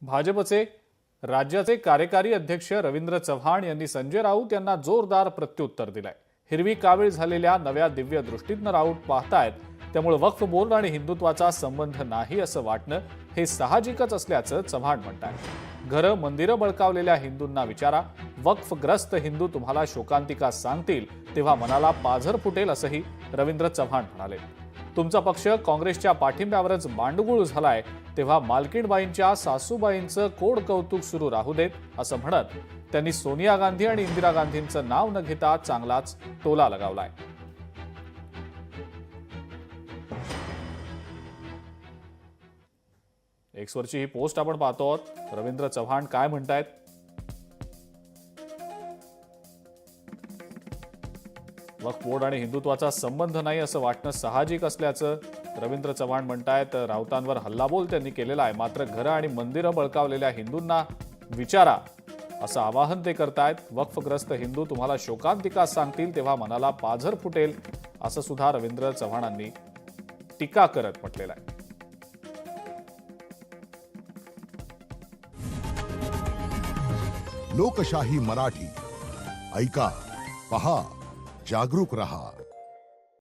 भाजपचे राज्याचे कार्यकारी अध्यक्ष रवींद्र चव्हाण यांनी संजय राऊत यांना जोरदार प्रत्युत्तर दिलंय। हिरवी कावीळ झालेल्या नव्या दिव्य दृष्टीतनं राऊत पाहतायत, त्यामुळे वक्फ बोर्ड आणि हिंदुत्वाचा संबंध नाही असं वाटणं हे साहजिकच असल्याचं चव्हाण म्हणतात। घरं मंदिरं बळकावलेल्या हिंदूंना विचारा, वक्फग्रस्त हिंदू तुम्हाला शोकांतिका सांगतील तेव्हा मनाला पाझर फुटेल असंही रवींद्र चव्हाण म्हणाले। तुमचा पक्ष काँग्रेसच्या पाठिंब्यावरच मांडगुळ झालाय, तेव्हा मालकीणबाईंच्या सासूबाईंचं कोड कौतुक सुरू राहू देत असं म्हणत त्यांनी सोनिया गांधी आणि इंदिरा गांधींचं नाव न घेता चांगलाच टोला लगावलाय। एक्सवरची ही पोस्ट आपण पाहतो आहोत। रवींद्र चव्हाण काय म्हणतायत? वक्फ बोर्ड आणि हिंदुत्वाचा संबंध नाही असं वाटणं साहजिक असल्याचं रवींद्र चव्हाण म्हणतायत। राऊतांवर हल्लाबोल त्यांनी केलेला आहे, मात्र घरं आणि मंदिरं बळकावलेल्या हिंदूंना विचारा असं आवाहन ते करतायत। वक्फग्रस्त हिंदू तुम्हाला शोकांतिका सांगतील तेव्हा मनाला पाझर फुटेल असं सुद्धा रवींद्र चव्हाणांनी टीका करत म्हटलेलं आहे। लोकशाही मराठी ऐका, पहा, जागरूक रहा।